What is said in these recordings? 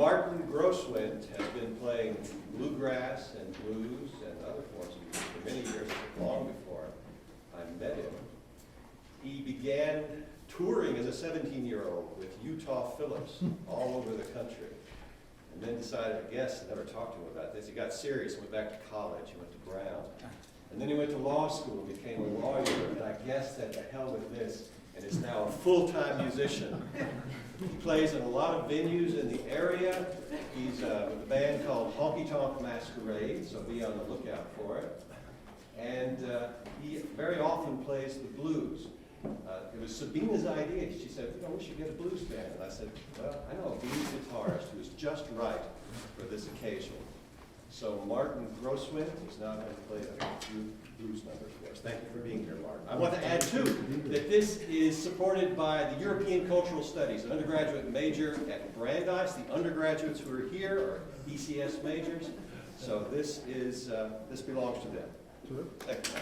Martin Grosswind has been playing bluegrass and blues and other forms of music for many years, long before I met him. He began touring as a 17-year-old with Utah Phillips all over the country, and then decided, I guess, I never talked to him about this. He got serious and went back to college. He went to Brown. And then he went to law school, became a lawyer, and I guess said, to hell with this, and is now a full-time musician. He plays in a lot of venues in the area. He's with a band called Honky Tonk Masquerade, so be on the lookout for it. And he very often plays the blues. It was Sabina's idea. She said, we should get a blues band. And I said, well, I know a blues guitarist who is just right for this occasion. So Martin Grosswind is now going to play a few blues numbers for us. Thank you for being here, Martin. I want to add, too, that this is supported by the European Cultural Studies, an undergraduate major at Brandeis. The undergraduates who are here are ECS majors. So this belongs to them. Thank you.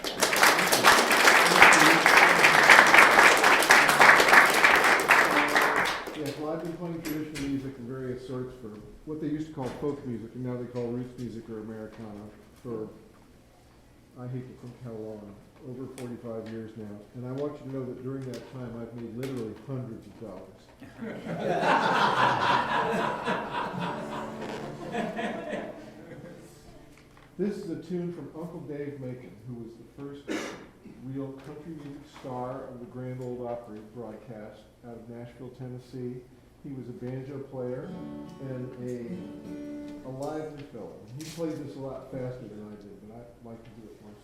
Yes, well, I've been playing traditional music in various sorts for what they used to call folk music, and now they call roots music or Americana for, I hate to think how long, over 45 years now. And I want you to know that during that time, I've made literally hundreds of dollars. This is a tune from Uncle Dave Macon, who was the first real country music star of the Grand Ole Opry broadcast out of Nashville, Tennessee. He was a banjo player and a lively fellow. He played this a lot faster than I did, but I like to do it more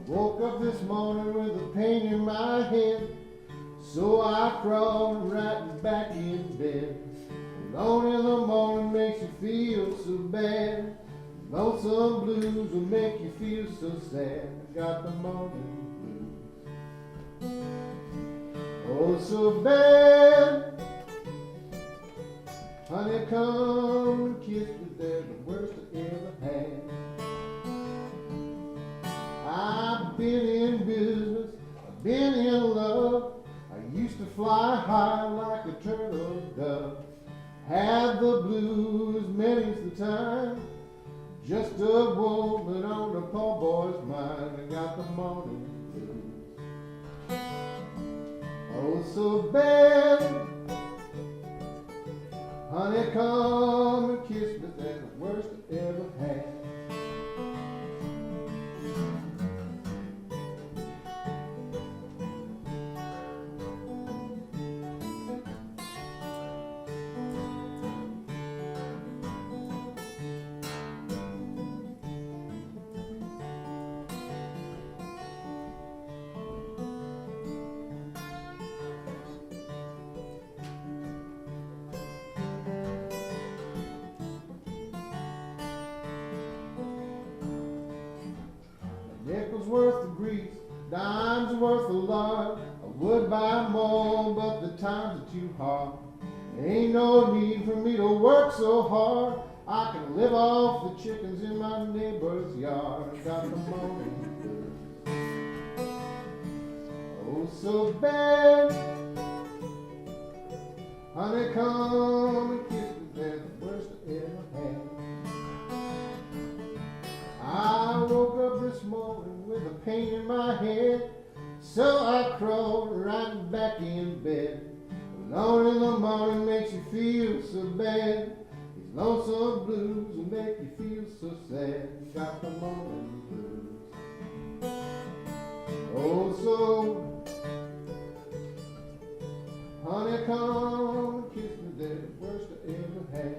Woke up this morning with a pain in my head, so I crawled right back in bed. Alone in the morning makes you feel so bad. Lonesome blues will make you feel so sad. I got the morning blues, oh so bad. Honey, come and kiss me, they're the worst I ever had. I've been in business, I've been in love. I used to fly high like a turtle dove. Had the blues many's the time. Just a woman on the poor boy's mind. I got the morning blues, oh so bad. Honey, come and kiss me, they're the worst I ever had. Nickels worth the grease, dimes worth the lard. I would buy more, but the times are too hard. There ain't no need for me to work so hard. I can live off the chickens in my neighbor's yard. I got the morning blues, oh so bad. Honey, come and kiss me, they're the worst I ever had. I woke up this morning with a pain in my head, so I crawled right back in bed. Alone in the morning makes you feel so bad. These lonesome blues will make you feel so sad. Got the morning blues, oh so. Honey, come and kiss me, they're the worst I ever had.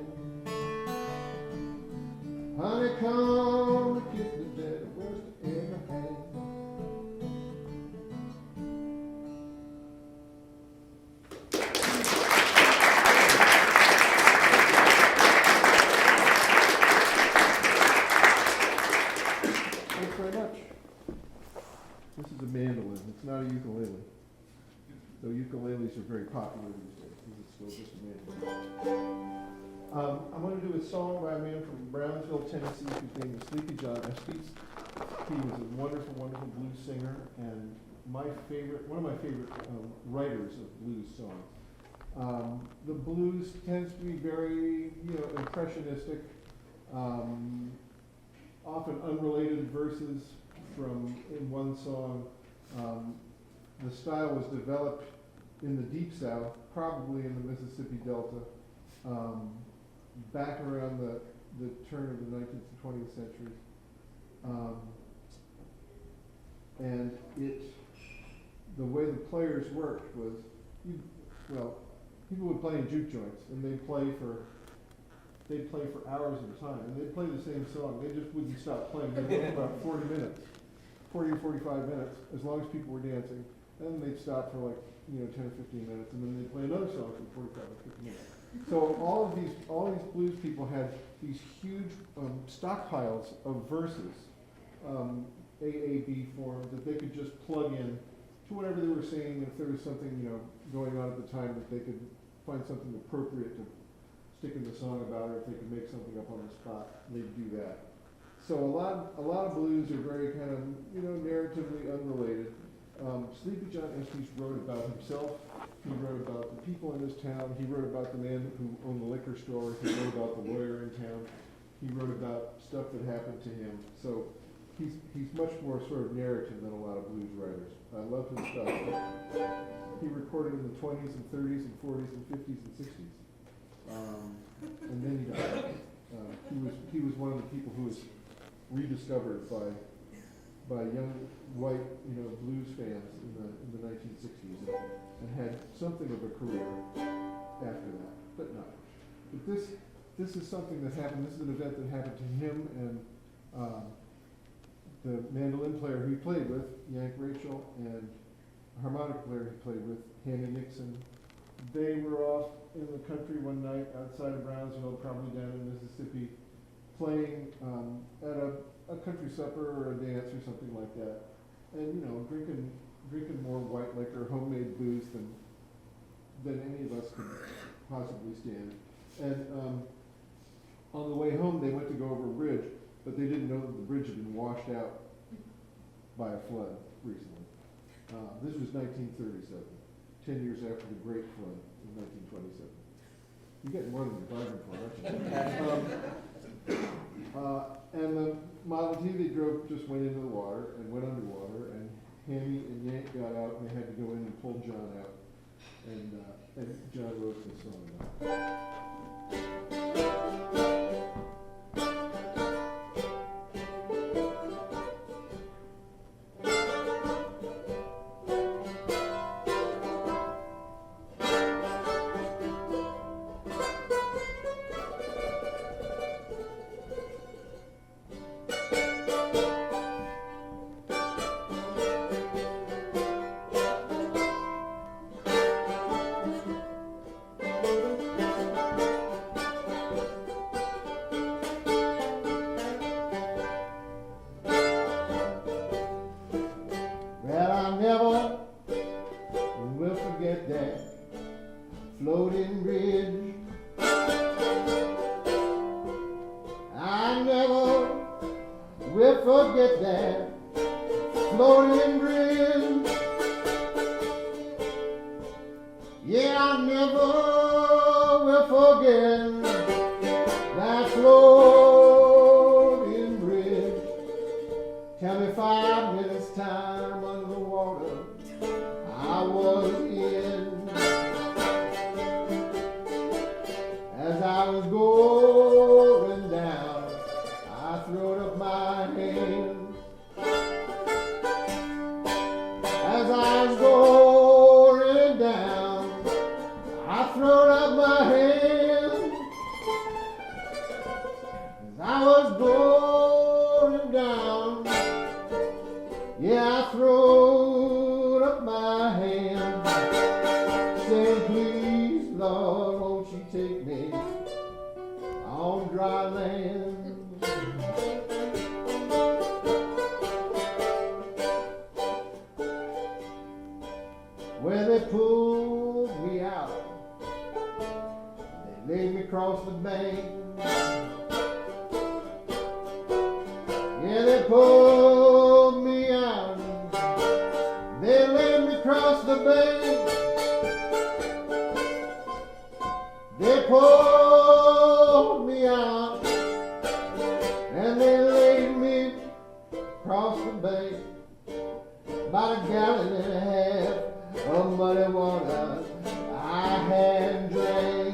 Honey, come and kiss me, they're the worst I ever had. so just amazing. I'm going to do a song by a man from Brownsville, Tennessee, whose name is Sleepy John Estes. He was a wonderful, wonderful blues singer, and one of my favorite writers of blues songs. The blues tends to be very, impressionistic, often unrelated verses in one song. The style was developed in the Deep South, probably in the Mississippi Delta, back around the turn of the 19th and 20th centuries. And the way the players worked was, people would play in juke joints, and they'd play for hours at a time, and they'd play the same song. They just wouldn't stop playing. They'd go for about 40 or 45 minutes, as long as people were dancing. And then they'd stop for 10 or 15 minutes, and then they'd play another song for 45 or 50 minutes. So all these blues people had these huge stockpiles of verses, AAB form, that they could just plug in to whatever they were singing. If there was something going on at the time, that they could find something appropriate to stick in the song about, or if they could make something up on the spot, they'd do that. So a lot of blues are very kind of narratively unrelated. Sleepy John Estes wrote about himself. He wrote about the people in his town. He wrote about the man who owned the liquor store. He wrote about the lawyer in town. He wrote about stuff that happened to him. So he's much more sort of narrative than a lot of blues writers. I love his stuff. He recorded in the 20s and 30s and 40s and 50s and 60s. And then he died. He was one of the people who was rediscovered by young white blues fans in the 1960s, and had something of a career after that, but not much. But this is something that happened. This is an event that happened to him and the mandolin player who he played with, Yank Rachel, and a harmonica player he played with, Hammy Nixon. They were off in the country one night outside of Brownsville, probably down in Mississippi, playing at a country supper or a dance or something like that, and drinking more white liquor, homemade booze than any of us could possibly stand. And on the way home, they went to go over a bridge, but they didn't know that the bridge had been washed out by a flood recently. This was 1937, 10 years after the Great Flood in 1927. You get more than you bargained for, aren't you? And the Model T they drove just went into the water and went underwater, and Hammy and Yank got out, and they had to go in and pull John out. And John wrote this song about it. Floating bridge, I never will forget that floating bridge. Yeah, I never will forget that floating bridge. Tell me 5 minutes time under the water I was in. As I was going down, I throwed up my hands. As I was going down, I throwed up my hands. As I was going down, yeah, I throwed up my hands, saying, please, Lord, won't you take me on dry land? Where they pulled me out laid me across the bank. Yeah, they pulled me out. They laid me across the bank. They pulled me out and they laid me across the bank. About a gallon and a half of muddy water I had drank.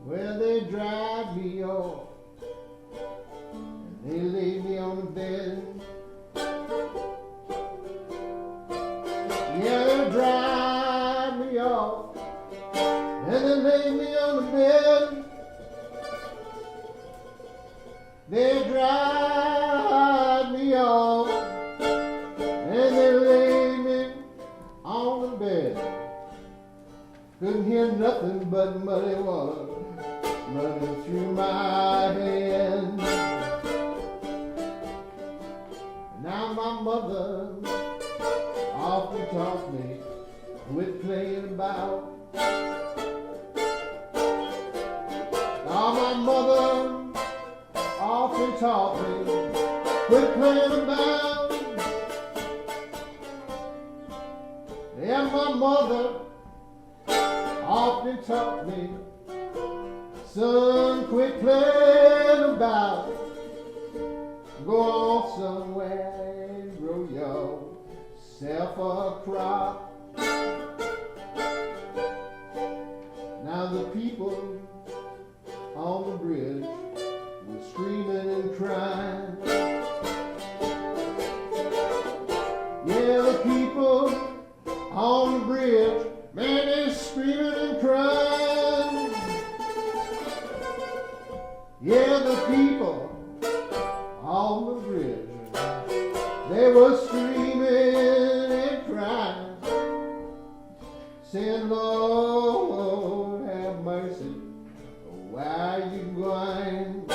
Well, they dried me off and they laid me on the bed. Yeah, they dried me off and they laid me on the bed. They dried me off and they laid me on the bed. Couldn't hear nothing but muddy water running through my head. Now my mother often taught me, quit playing about. Now my mother often taught me, quit playing about. Yeah, my mother often taught me, son, quit playing about. Go on somewhere and grow yourself a crop. Now the people on the bridge were screaming and crying. Yeah, the people on the bridge, man, they're screaming and crying. Yeah, the people on the bridge, they were screaming and crying, saying, Lord, have mercy, why are you going?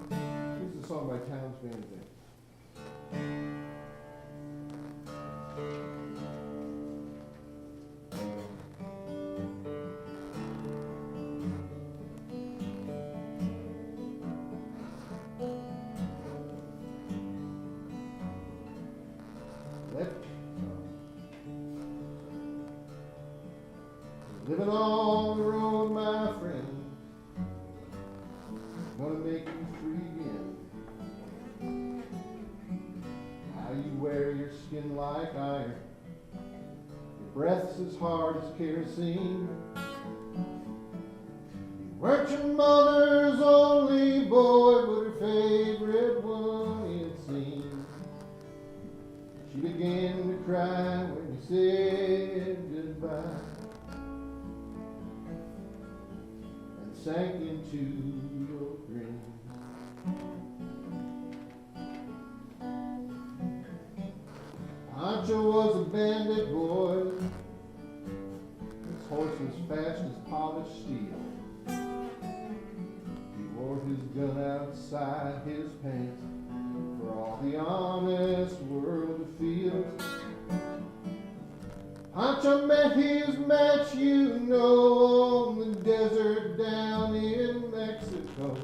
This is a song by Townes Van Zandt. Living on the road, my friend, gonna make you free again. How you wear your skin like iron, your breath's as hard as kerosene. You weren't your mother's only boy, but her favorite one, it seemed. She began to cry when you said goodbye, sank into your grave. Ancho was a bandit boy. His horse was fast as polished steel. He wore his gun outside his pants for all the honest world to feel. Pancho met his match, you know, on the desert down in Mexico.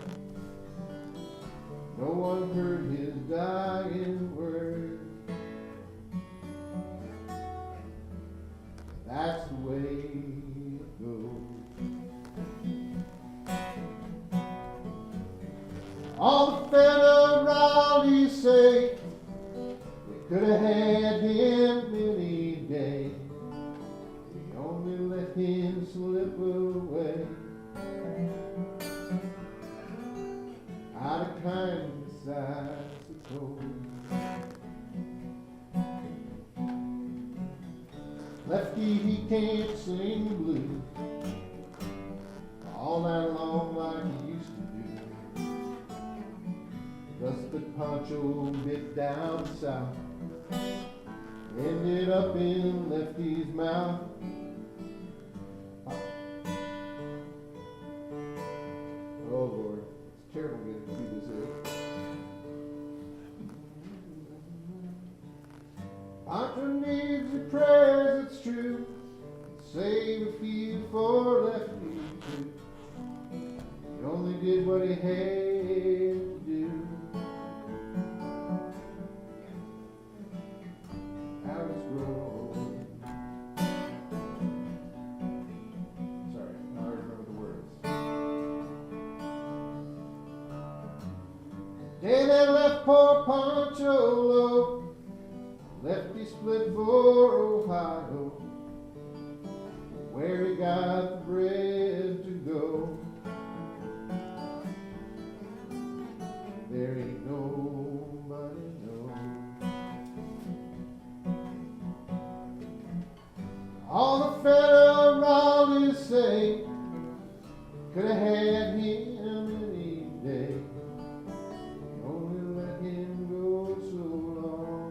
No one heard his dying words. That's the way it goes. All the federales say they could have had him any day. They only let him slip away. Out of kindness, I suppose. Lefty, he can't sing the blues all night long like he used to do. Rusted Pancho bit down south, ended up in Lefty's mouth. Oh Lord, it's terrible getting to do this here. Pancho needs your prayers, it's true. Save a few for Lefty too. He only did what he had to do. How it's grown. Sorry, now I remember the words. Day they left poor Pancho low. Lefty split for Ohio, where he got the bread to go. There ain't nobody knows. All the federales say could have had him any day. Only let him go so long.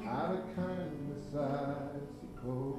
Out of kindness, I suppose.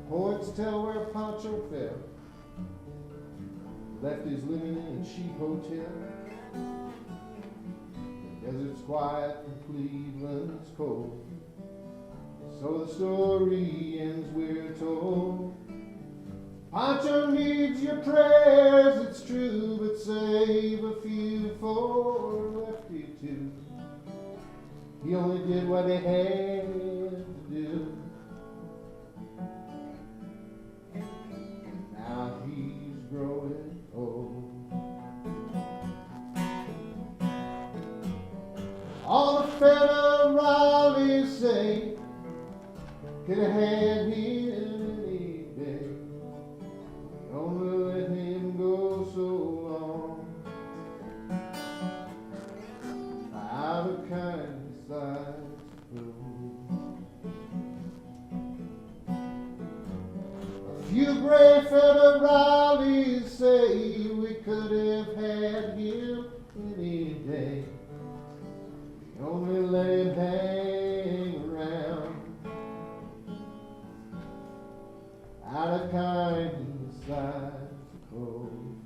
Poets tell where Pancho fell. Lefty's living in a cheap hotel. The desert's quiet and Cleveland's cold. So the story ends, we're told. Pancho needs your prayers, it's true, but save a few for Lefty too. He only did what he had to do. Now he's growing old. All the federales say could have had him any day. Only let him go so long. Out of kindness, I suppose. A few brave federales say we could have had him any day. We only let him hang around. Out of kindness, I suppose.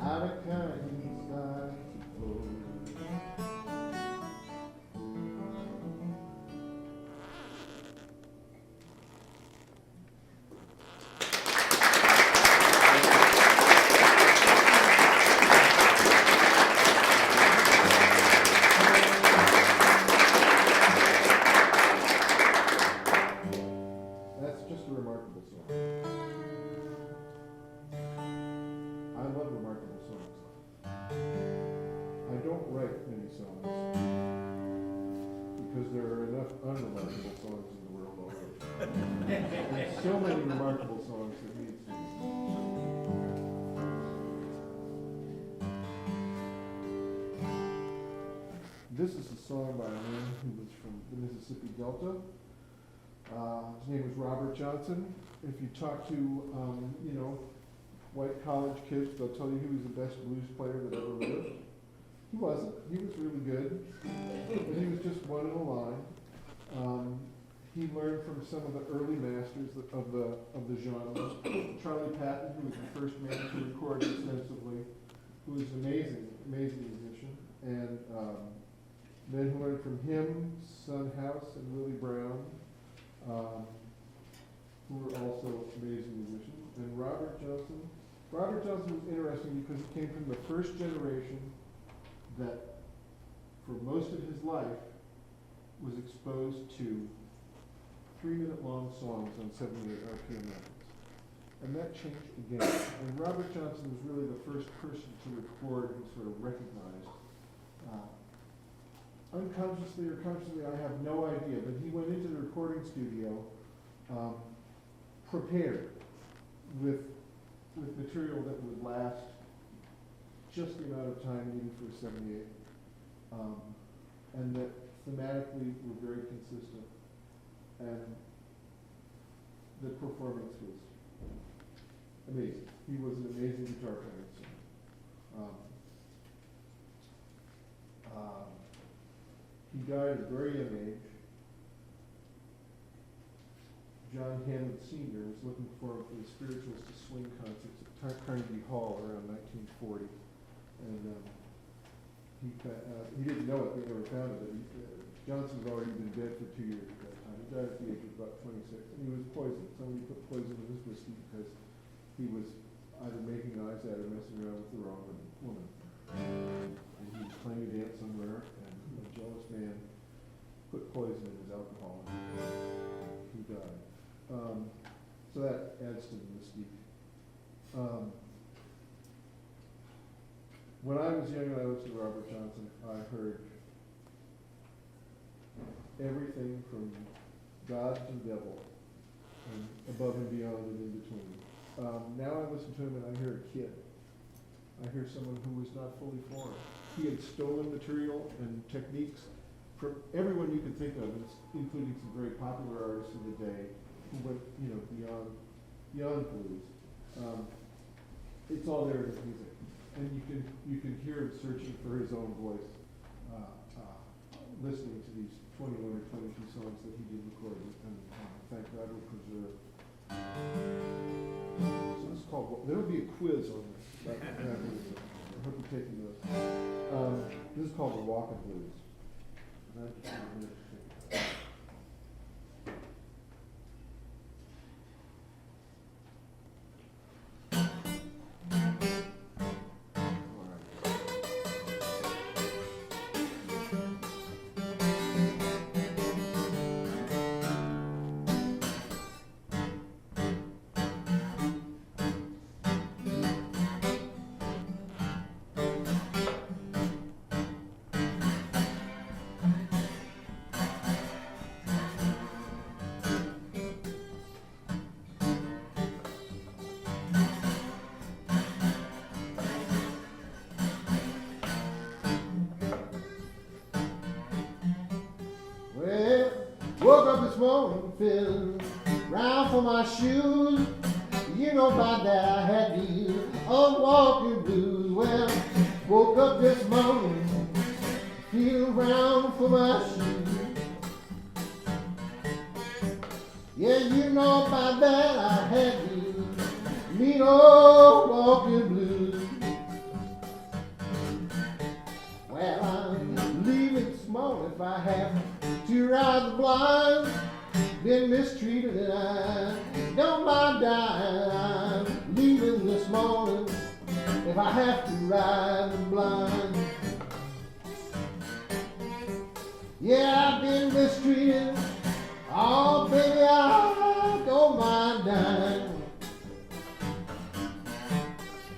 Out of kindness, I suppose. That's just a remarkable song. unremarkable songs in the world already. There's so many remarkable songs that need singing. This is a song by a man who was from the Mississippi Delta. His name was Robert Johnson. If you talk to, white college kids, they'll tell you he was the best blues player that ever lived. He wasn't. He was really good, but he was just one in a line. He learned from some of the early masters of the genre. Charlie Patton, who was the first man to record extensively, who was an amazing musician, and then who learned from him, Son House and Willie Brown, who were also amazing musicians. And Robert Johnson was interesting because he came from the first generation that, for most of his life, was exposed to 3-minute-long songs on 78 RPM records. And that changed again. And Robert Johnson was really the first person to record and sort of recognize, unconsciously or consciously, I have no idea, but he went into the recording studio prepared with material that would last just the amount of time needed for 78, and that thematically were very consistent, and the performance was amazing. He was an amazing guitar player. He died at a very young age. John Hammond Sr. was looking for him for the Spirituals to Swing concerts at Carnegie Hall around 1940, and he didn't know it. They never found it. Johnson had already been dead for 2 years at that time. He died at the age of about 26, and he was poisoned. Somebody put poison in his whiskey because he was either making eyes at or messing around with the wrong woman. And he was playing a dance somewhere, and a jealous man put poison in his alcohol, and he died. So that adds to the mystique. When I was young and I listened to Robert Johnson, I heard everything from God to devil, and above and beyond and in between. Now I listen to him and I hear a kid. I hear someone who was not fully formed. He had stolen material and techniques from everyone you could think of, including some very popular artists of the day who went, beyond blues. It's all there in his music, and you can hear him searching for his own voice, listening to these 21 or 22 songs that he did record, and thank God will preserve. So this is called. There will be a quiz on this. I hope you're taking notes. This is called the Walk of Blues. Woke up this morning, feeling round for my shoes. By that I had these walking blues. Well, woke up this morning, feeling round for my shoes. Yeah, by that I had these mean old walking blues. Well, I'm leaving this morning if I have to ride the blind. Been mistreated and I don't mind dying. I'm leaving this morning if I have to ride the blind. Yeah, I've been mistreated. Oh, baby, I don't mind dying.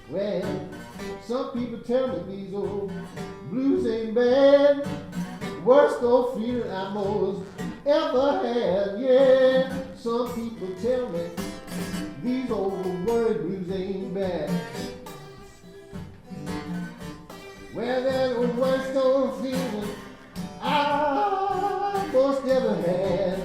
Well, some people tell me these old blues ain't bad. Worst old feeling I most ever had. Yeah, some people tell me these old worry blues ain't bad. Well, there's a worst old feeling I most ever had.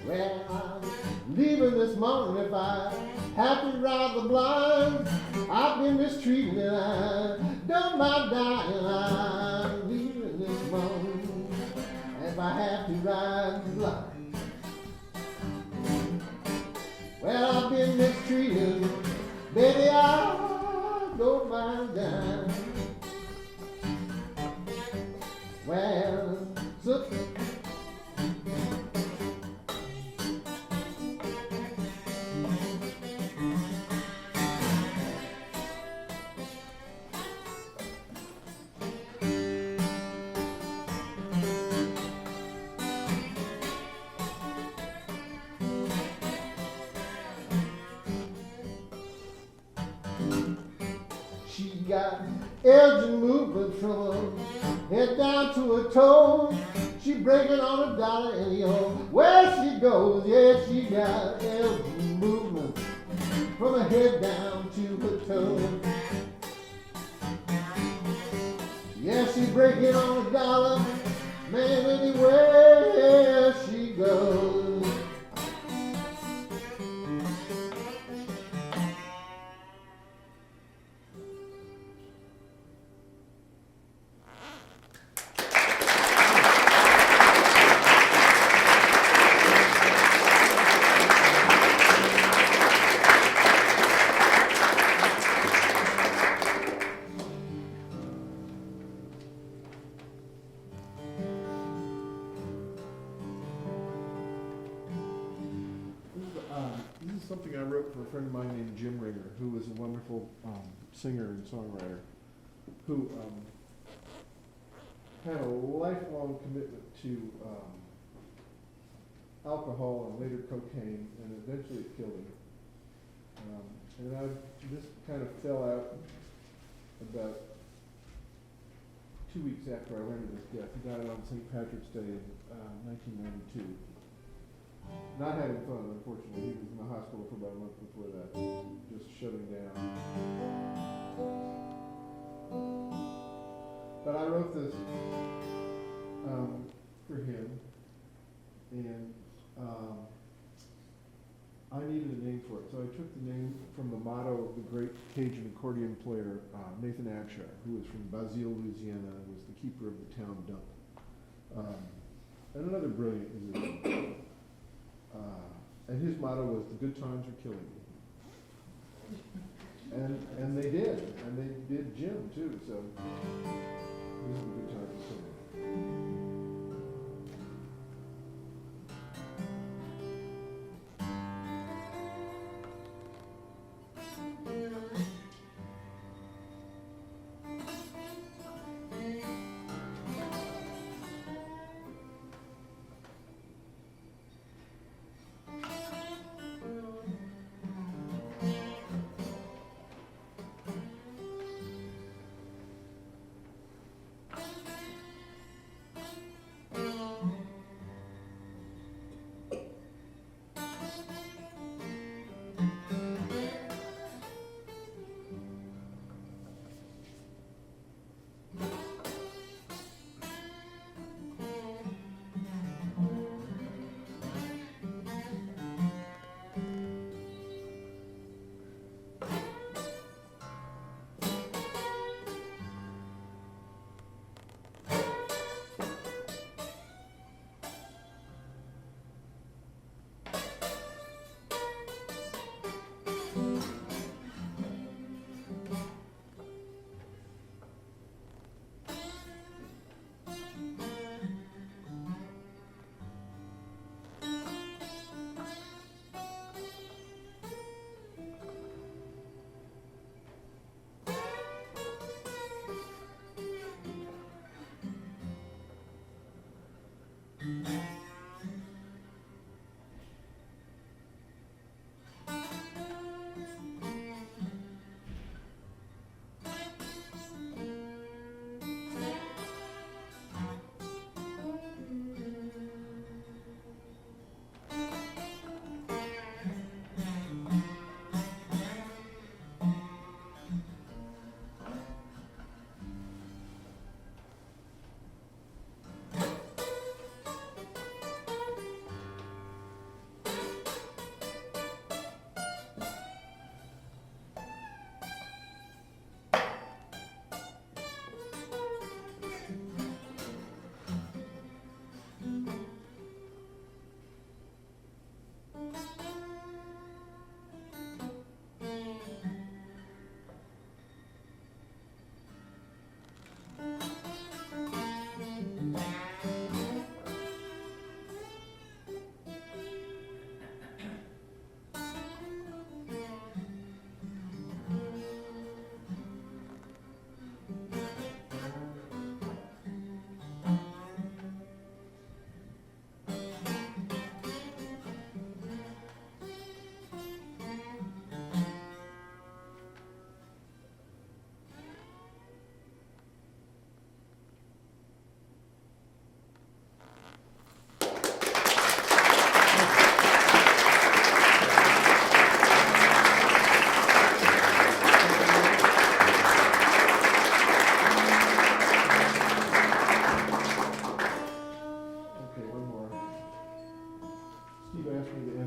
Well, I'm leaving this mountain if I have to ride the blind. I've been mistreated and I don't mind dying. I'm leaving this mountain if I have to ride the blind. Well, I've been mistreated, baby, I don't mind dying. Well, so she got Elgin movement from her head down to her toes. She breaking on a dollar anyhow. Where she goes, yeah, she got Elgin movement from her head down to her toes. Yeah, she breaking on a dollar, man, anywhere she goes. This is something I wrote for a friend of mine named Jim Ringer, who was a wonderful singer and songwriter, who had a lifelong commitment to alcohol and later cocaine, and eventually it killed him. And I just kind of fell out about 2 weeks after I learned of his death. He died on St. Patrick's Day in 1992. Not having fun, unfortunately. He was in the hospital for about a month before that, just shutting down. But I wrote this for him, and I needed a name for it, so I took the name from the motto of the great Cajun accordion player Nathan Abshire, who was from Basile, Louisiana, and was the keeper of the town dump. And another brilliant musician. And his motto was, "The good times are killing me." And they did, and they did Jim too, so this is the good times are killing me.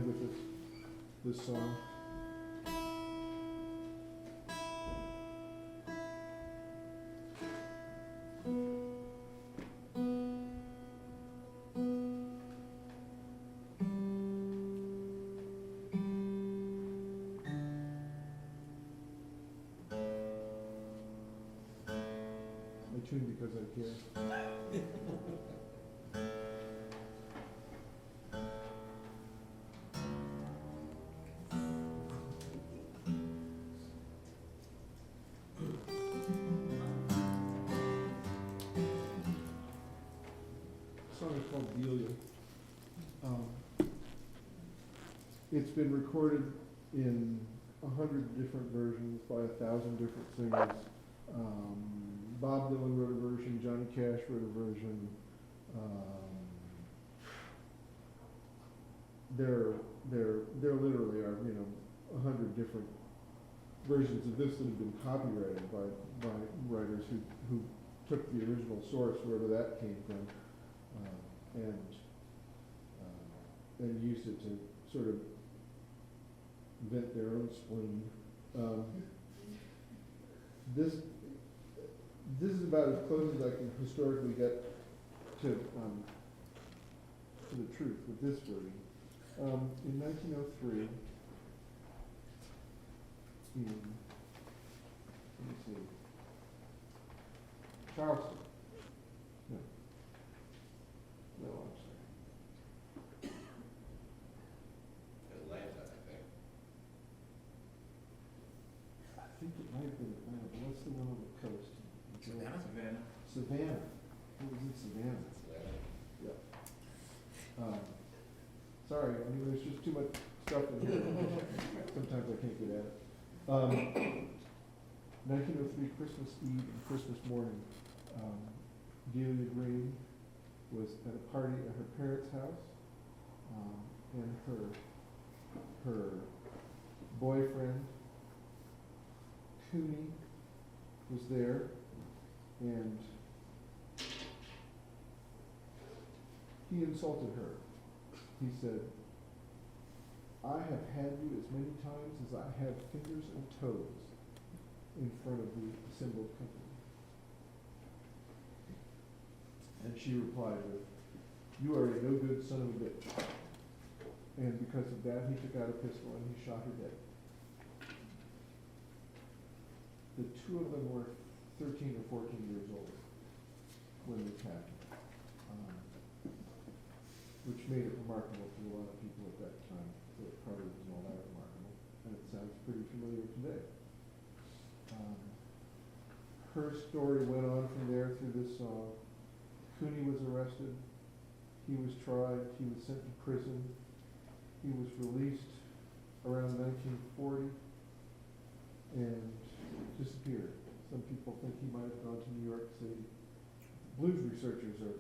mind with this song? I tune because I care. The song is called Delia. It's been recorded in 100 different versions by 1,000 different singers. Bob Dylan wrote a version, Johnny Cash wrote a version. There literally are, 100 different versions of this that have been copyrighted by writers who took the original source, wherever that came from, and used it to sort of vent their own spleen. This is about as close as I can historically get to the truth with this version. In 1903, let me see, Charleston. No, I'm sorry. Atlanta, I think. I think it might have been Atlanta, but what's the one on the coast? Savannah? Savannah. It was in Savannah. Atlanta. Yeah. Sorry, I mean, there's just too much stuff in here. Sometimes I can't get at it. 1903, Christmas Eve and Christmas morning, Delia Green was at a party at her parents' house, and her boyfriend, Cooney, was there, and he insulted her. He said, "I have had you as many times as I have fingers and toes," in front of the assembled company. And she replied with, "You are a no-good son of a bitch." And because of that, he took out a pistol and he shot her dead. The two of them were 13 or 14 years old when this happened. Which made it remarkable to a lot of people at that time, so it probably wasn't all that remarkable, and it sounds pretty familiar today. Her story went on from there through this song. Cooney was arrested, he was tried, he was sent to prison, he was released around 1940, and disappeared. Some people think he might have gone to New York City. Blues researchers are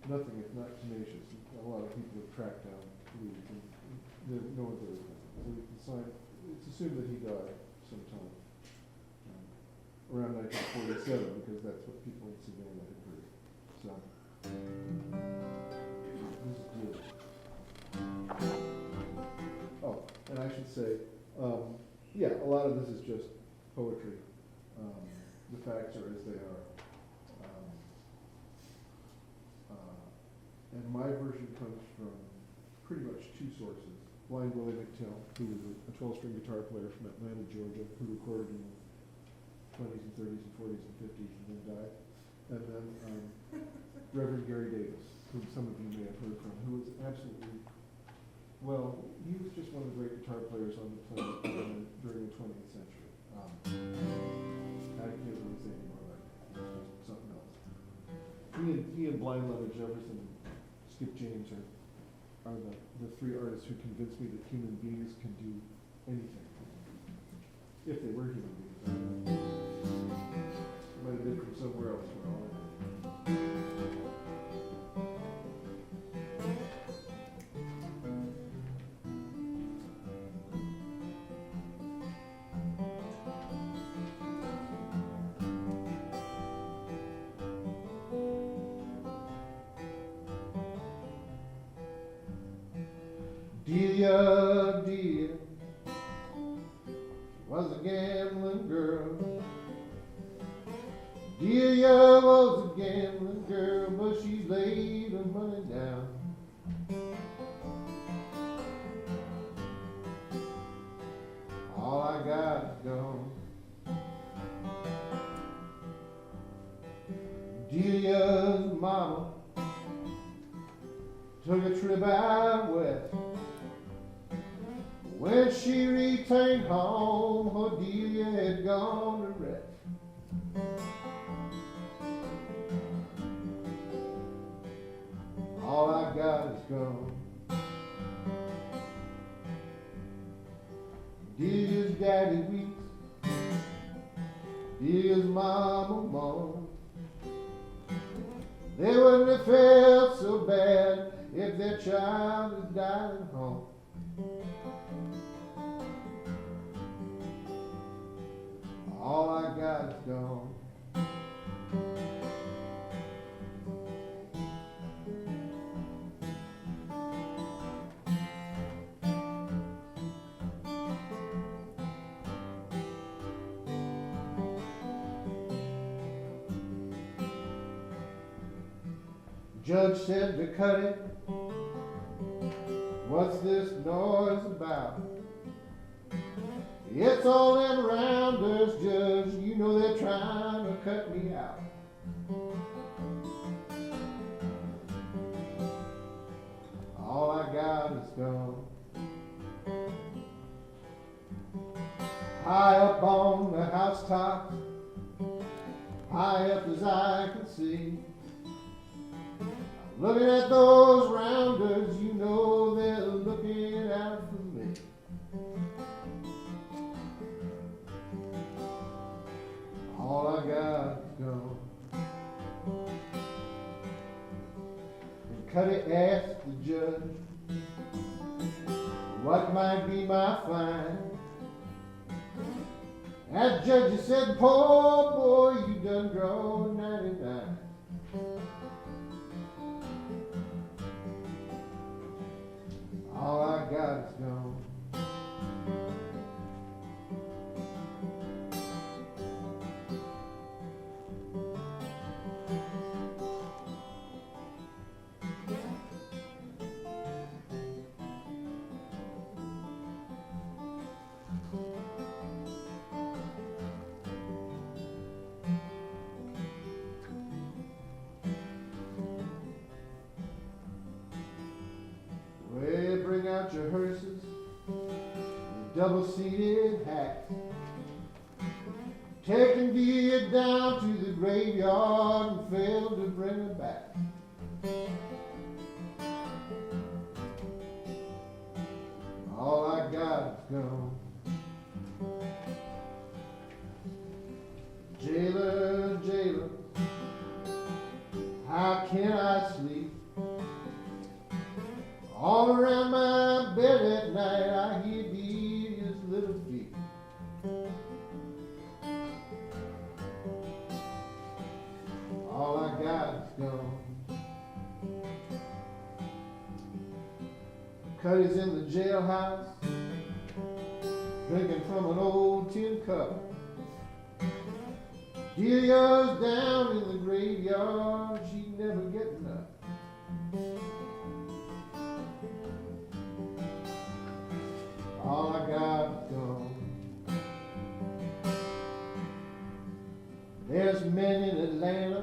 nothing if not tenacious. A lot of people have tracked down Blues, and no one's ever found him. So it's assumed that he died sometime around 1947, because that's what people in Savannah had heard. So, this is good. Oh, and I should say, yeah, a lot of this is just poetry. The facts are as they are. And my version comes from pretty much two sources. Blind Willie McTell, who was a 12-string guitar player from Atlanta, Georgia, who recorded in the 20s and 30s and 40s and 50s and then died. And then Reverend Gary Davis, who some of you may have heard from, who was absolutely, well, he was just one of the great guitar players on the planet during the 20th century. I can't really say any more about it. It's just something else. He and Blind Leonard Jefferson, Skip James are the three artists who convinced me that human beings can do anything. If they were human beings. It might have been from somewhere else for all I know. Delia Delia, Delia was a gambling girl. Delia was a gambling girl, but she laid her money down. All I got is gone. Delia's mama took a trip out west. When she returned home, her Delia had gone to rest. All I got is gone. Delia's daddy weeps, Delia's mama moans. They wouldn't have felt so bad if their child had died at home. All I got is gone. Judge said to cut it. What's this noise about? It's all them rounders, Judge. You know they're trying to cut me out. All I got is gone. High up on the housetop, high up as I can see. Looking at those rounders, you know they're looking out for me. All I got is gone. And Cuddy asked the judge, what might be my fine? That judge said, poor boy, you done grown 99. All I got is gone. Well, bring out your hearses, your double-seated hacks. Taking Delia down to the graveyard and failed to bring her back. All I got is gone. Jailer, jailer, how can I sleep? All around my bed at night I hear Delia's little feet. All I got is gone. Cuddy's in the jailhouse, drinking from an old tin cup. Delia's down in the graveyard, she never getting up. All I got is gone. There's men in Atlanta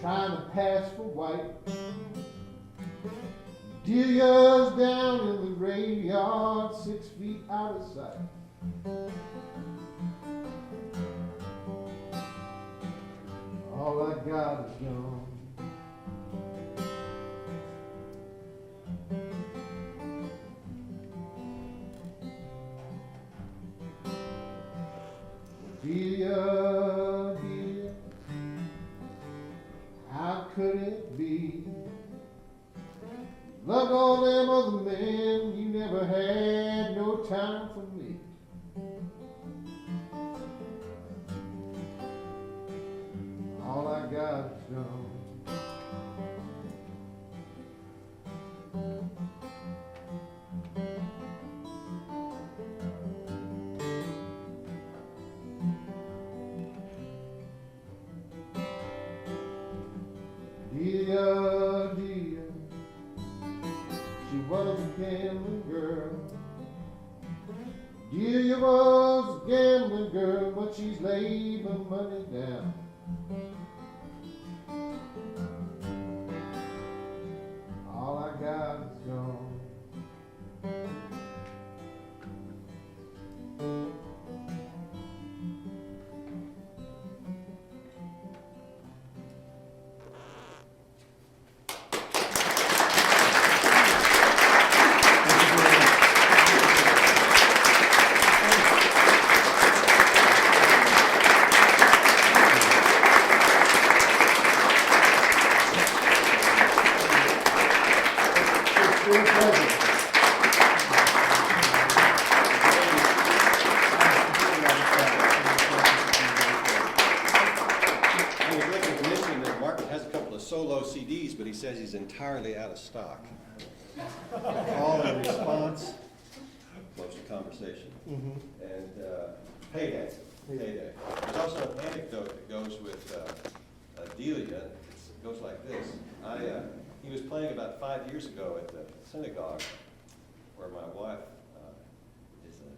trying to pass for white. Delia's down in the graveyard, 6 feet out of sight. All I got is gone. Delia, Delia, how could it be? Like all them other men, you never had no time for me. All I got is gone. gambling girl. Delia was a gambling girl, but she's laid my money down. All I got is gone. It's been a pleasure. I would like to mention that Mark has a couple of solo CDs, but he says he's entirely out of stock. All in response, close to conversation. And payday. There's also an anecdote that goes with Delia. It goes like this. He was playing about 5 years ago at the synagogue where my wife is an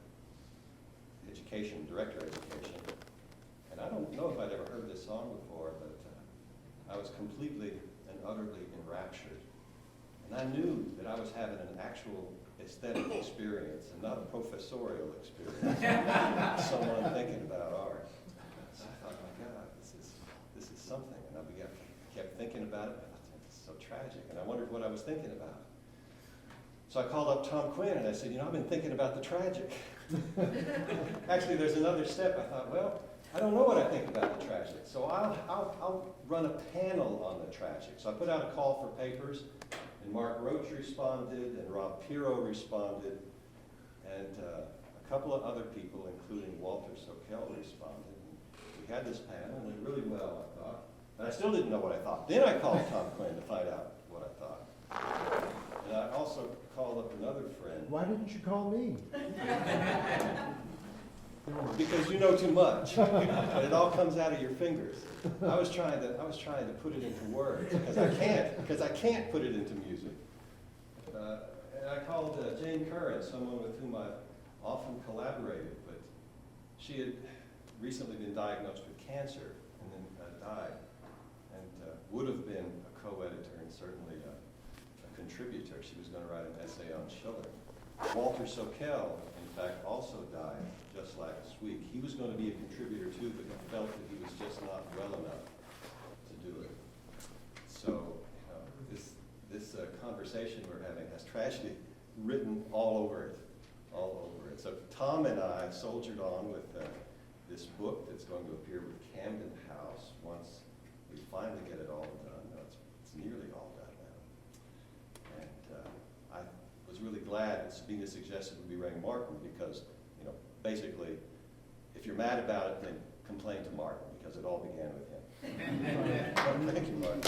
education, director of education. And I don't know if I'd ever heard this song before, but I was completely and utterly enraptured. And I knew that I was having an actual aesthetic experience and not a professorial experience. Someone thinking about art. So I thought, my God, this is something. And I kept thinking about it. It's so tragic. And I wondered what I was thinking about. So I called up Tom Quinn and I said, I've been thinking about the tragic. Actually, there's another step. I thought, well, I don't know what I think about the tragic. So I'll run a panel on the tragic. So I put out a call for papers. And Mark Roach responded, and Rob Pirro responded, and a couple of other people, including Walter Sokel, responded. And we had this panel, and it went really well, I thought. And I still didn't know what I thought. Then I called Tom Quinn to find out what I thought. And I also called up another friend. Why didn't you call me? Because you know too much, and it all comes out of your fingers. I was trying to put it into words because I can't put it into music. And I called Jane Curran, someone with whom I've often collaborated, but she had recently been diagnosed with cancer and then died, and would have been a co-editor and certainly a contributor. She was going to write an essay on Schiller. Walter Sokel, in fact, also died just last week. He was going to be a contributor too, but he felt that he was just not well enough to do it. So this conversation we're having has tragedy written all over it. So Tom and I soldiered on with this book that's going to appear with Camden House once we finally get it all done. No, it's nearly all done now. And I was really glad that Sabina suggested we bring Martin because, basically, if you're mad about it, then complain to Martin because it all began with him. Thank you, Martin.